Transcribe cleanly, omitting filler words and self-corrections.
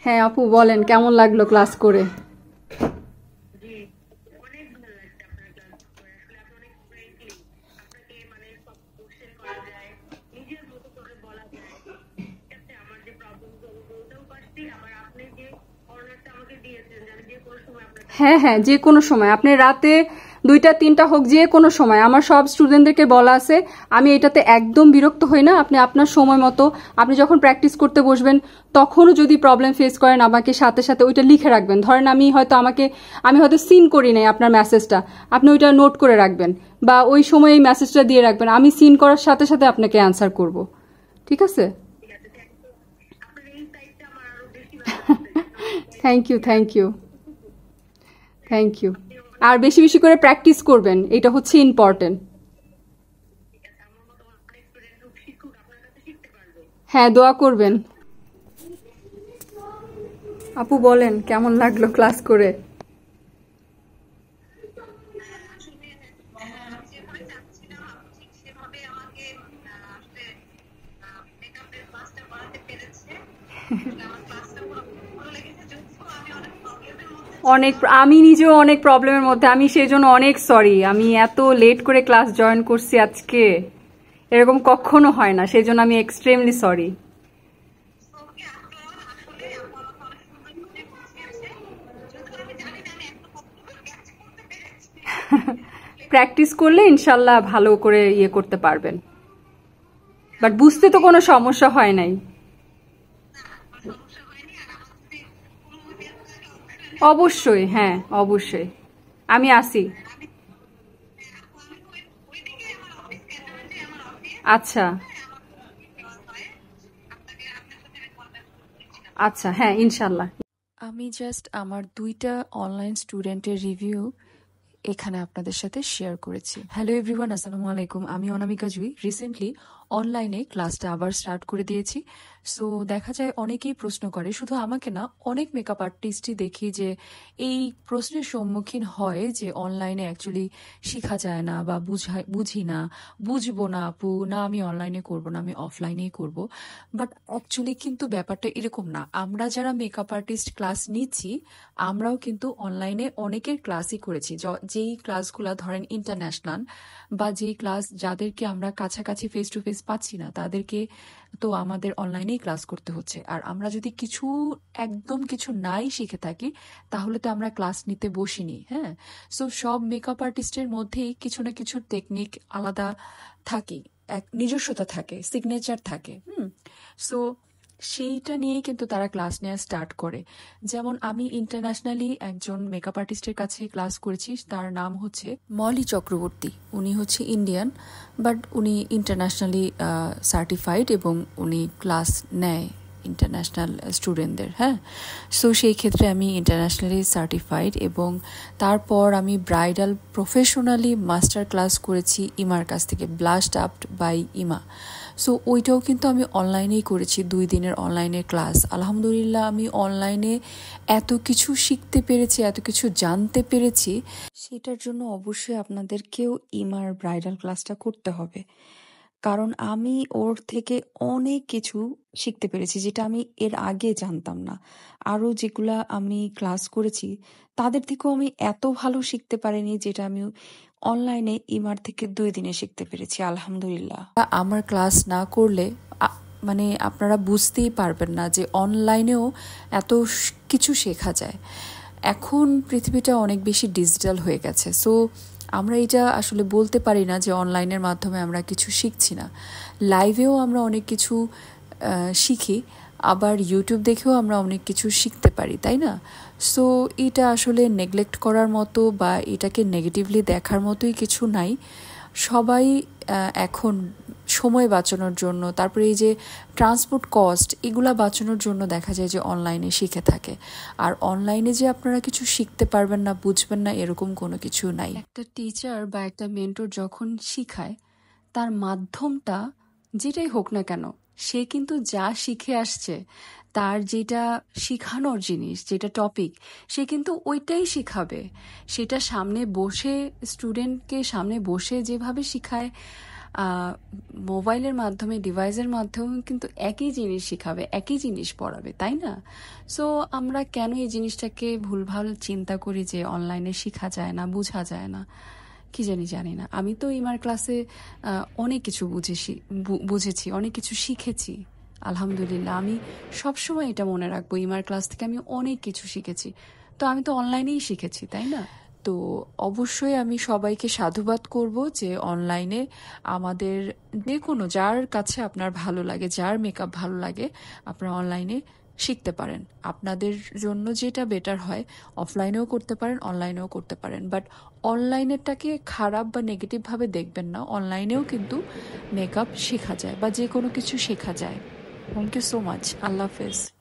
হ্যাঁ আপু বলেন, কেমন লাগলো ক্লাস করে? জি, অনেক ভালো লাগছে আপনার ক্লাস করে। আসলে আপনি অনেক ফ্রেন্ডলি। আপনাকে মানে সব কোশ্চেন করা যায়, নিজের মতো করে বলা যায়। ঠিক আছে, আমার যে প্রবলেম আমি বলতেও পারছি, আবার আপনি যে কর্নারটা আমাকে দিয়েছেন যে আমি যে কোনো সময় আপনার কাছে হ্যাঁ হ্যাঁ, যে কোনো সময়, আপনি রাতে 2টা 3টা হোক, যে কোনো সময়। আমার সব স্টুডেন্টদেরকে বলা আছে, আমি এটাতে একদম বিরক্ত হই না। আপনি আপনার সময় মতো, আপনি যখন প্র্যাকটিস করতে বসবেন তখনও যদি প্রবলেম ফেস করেন, আমাকে সাথে সাথে ওইটা লিখে রাখবেন। ধরেন আমি হয়তো সিন করি নাই আপনার মেসেজটা, আপনি ওইটা নোট করে রাখবেন, বা ওই সময় এই মেসেজটা দিয়ে রাখবেন। আমি সিন করার সাথে সাথে আপনাকে অ্যান্সার করব। ঠিক আছে? ঠিক আছে, থ্যাংক ইউ। আপনার এই সাইডটা আমার আরো বেশি ভালো লাগছে যে আপনি অনেক থ্যাংক ইউ, ফ্রেন্ডলি আর থ্যাংক ইউ, থ্যাংক ইউ। আপনি অনেক আর বেশি বেশি করে প্র্যাকটিস করবেন, এটা হচ্ছে ইম্পর্টেন্ট। ঠিক আছে। আমার মতো অনেক স্টুডেন্ট শিক্ষক আপনার কাছে শিখতে পারবে। হ্যাঁ, দোয়া করবেন। আপু বলেন, কেমন লাগলো ক্লাস করে? আসলে আমি যেভাবে চাচ্ছিলাম আপনি ঠিক সেভাবে আমাকে আসলে মেকআপের ক্লাসটা করাতে পেরেছে। আসলে আমার ক্লাসটা পুরো ভালো লেগেছে, যদিও আমি অনেক প্রবলেমের মধ্যে অনেক, ছিলাম। আমি নিজেও অনেক প্রবলেমের মধ্যে, আমি সেই জন্য অনেক সরি। আমি এত লেট করে ক্লাস জয়েন করছি আজকে, এরকম কখনো হয় না, সেই জন্য আমি এক্সট্রিমলি সরি। ওকে, আপনারা আসলে আপু আমাকে অনেক সুন্দর করে বুঝিয়েছে, যদিও আমি জানি না আমি এত কতটুকু ক্যাচ করতে পেরেছি। আসলে প্র্যাকটিস করলে ইনশাল্লাহ ভালো করে ইয়ে করতে পারবেন। বাট আপু বুঝতে তো আমি কোনো সমস্যা হয় নাই। না কোনো সমস্যা হয়নি। আর আমার যদি কোনো হেল্প লাগে অবশ্যই আমি আপনাকে কল অবশ্যই, দিব। হ্যাঁ অবশ্যই, আমি আসি। আর আমি আপু আমি তো ওইদিকে আমার অফিস ক্যান্টনমেন্টে আমার অফিস। আচ্ছা হ্যাঁ, আমার অফিস যাওয়া হয়। আপনার সাথে আমি কন্ট্যাক্ট করেছিলাম। আচ্ছা, হ্যাঁ ইনশাল্লাহ। আমি জাস্ট আমার 2টা অনলাইন স্টুডেন্টের রিভিউ এখানে আপনাদের সাথে শেয়ার করেছি। হ্যালো এভরিওয়ান, আসসালামু আলাইকুম। আমি অনামিকা জুই। রিসেন্টলি অনলাইনে ক্লাসটা আবার স্টার্ট করে দিয়েছি। সো দেখা যায় অনেকেই প্রশ্ন করে, শুধু আমাকে না, অনেক মেকআপ আর্টিস্টই দেখি যে এই প্রশ্নের সম্মুখীন হয় যে অনলাইনে অ্যাকচুয়ালি শেখা যায় না, বা বুঝি না, বুঝবো না আপু, না আমি অনলাইনে করব না, আমি অফলাইনেই করব। বাট অ্যাকচুয়ালি কিন্তু ব্যাপারটা এরকম না। আমরা যারা মেকআপ আর্টিস্ট ক্লাস নিচ্ছি, আমরাও কিন্তু অনলাইনে অনেকের ক্লাসই করেছি, যেই ক্লাসগুলো ধরেন ইন্টারন্যাশনাল, বা যেই ক্লাস যাদেরকে আমরা কাছাকাছি ফেস টু ফেস পাচ্ছি না, তাদেরকে তো আমাদের অনলাইনেই ক্লাস করতে হচ্ছে। আর আমরা যদি একদম কিছু নাই শিখে থাকি, তাহলে তো আমরা ক্লাস নিতে বসিনি। হ্যাঁ, সো সব মেকআপ আর্টিস্টের মধ্যেই কিছু না কিছু টেকনিক আলাদা থাকে, এক নিজস্বতা থাকে, সিগনেচার থাকে। সো সেইটা নিয়েই কিন্তু তারা ক্লাস নেওয়া স্টার্ট করে। যেমন আমি ইন্টারন্যাশনালি একজন মেকআপ আর্টিস্টের কাছে ক্লাস করেছি, তার নাম হচ্ছে মলি চক্রবর্তী। উনি হচ্ছে ইন্ডিয়ান, বাট উনি ইন্টারন্যাশনালি সার্টিফাইড, এবং উনি ক্লাস নেয় ইন্টারন্যাশনাল স্টুডেন্টদের। হ্যাঁ, সো সেই ক্ষেত্রে আমি ইন্টারন্যাশনালি সার্টিফাইড, এবং তারপর আমি ব্রাইডাল প্রফেশনালি মাস্টার ক্লাস করেছি ইমার কাছ থেকে, ব্লাশড আপ বাই ইমা। সো ওইটাও কিন্তু আমি অনলাইনেই করেছি, 2 দিনের অনলাইনের ক্লাস। আলহামদুলিল্লাহ, আমি অনলাইনে এত কিছু শিখতে পেরেছি, এত কিছু জানতে পেরেছি, সেটার জন্য অবশ্যই আপনাদেরকেও ইমার ব্রাইডাল ক্লাসটা করতে হবে। কারণ আমি ওর থেকে অনেক কিছু শিখতে পেরেছি, যেটা আমি এর আগে জানতাম না। আরও যেগুলা আমি ক্লাস করেছি, তাদের থেকেও আমি এত ভালো শিখতে পারিনি, যেটা আমি অনলাইনে ইমার থেকে 2 দিনে শিখতে পেরেছি আলহামদুলিল্লাহ। আমার ক্লাস না করলে মানে আপনারা বুঝতেই পারবেন না যে অনলাইনেও এত কিছু শেখা যায়। এখন পৃথিবীটা অনেক বেশি ডিজিটাল হয়ে গেছে। সো আমরা এটা আসলে বলতে পারি না যে অনলাইনের মাধ্যমে আমরা কিছু শিখছি না। লাইভেও আমরা অনেক কিছু শিখি, আবার ইউটিউব দেখেও আমরা অনেক কিছু শিখতে পারি, তাই না? সো এটা আসলে নেগলেক্ট করার মতো বা এটাকে নেগেটিভলি দেখার মতোই কিছু নাই। সবাই এখন সময় বাঁচানোর জন্য, তারপরে এই যে ট্রান্সপোর্ট কস্ট, এগুলা বাঁচানোর জন্য দেখা যায় যে অনলাইনে শিখে থাকে। আর অনলাইনে যে আপনারা কিছু শিখতে পারবেন না, বুঝবেন না, এরকম কোনো কিছু নাই। একটা টিচার বা একটা মেন্টর যখন শিখায়, তার মাধ্যমটা যেটাই হোক না কেন, সে কিন্তু যা শিখে আসছে, তার যেটা শিখানোর জিনিস, যেটা টপিক, সে কিন্তু ওইটাই শিখাবে। সেটা সামনে বসে, স্টুডেন্টকে সামনে বসে যেভাবে শিখায়, মোবাইলের মাধ্যমে ডিভাইসের মাধ্যমে কিন্তু একই জিনিস শেখাবে, একই জিনিস পড়াবে, তাই না? সো আমরা কেন এই জিনিসটাকে ভুলভাল চিন্তা করি যে অনলাইনে শেখা যায় না, বোঝা যায় না, কি জানি না। আমি তো ইমার ক্লাসে অনেক কিছু বুঝেছি, অনেক কিছু শিখেছি। আলহামদুলিল্লাহ, আমি সবসময় এটা মনে রাখবো, ইমার ক্লাস থেকে আমি অনেক কিছু শিখেছি। তো আমি তো অনলাইনেই শিখেছি, তাই না? তো অবশ্যই আমি সবাইকে সাধুবাদ করব যে অনলাইনে আমাদের যে কোনো, যার কাছে আপনার ভালো লাগে, যার মেকআপ ভালো লাগে, আপনারা অনলাইনে শিখতে পারেন। আপনাদের জন্য যেটা বেটার হয়, অফলাইনেও করতে পারেন, অনলাইনেও করতে পারেন, বাট অনলাইনেরটাকে খারাপ বা নেগেটিভভাবে দেখবেন না। অনলাইনেও কিন্তু মেকআপ শেখা যায় বা যে কোনো কিছু শেখা যায়। Thank you so much. আল্লাহ হাফেজ।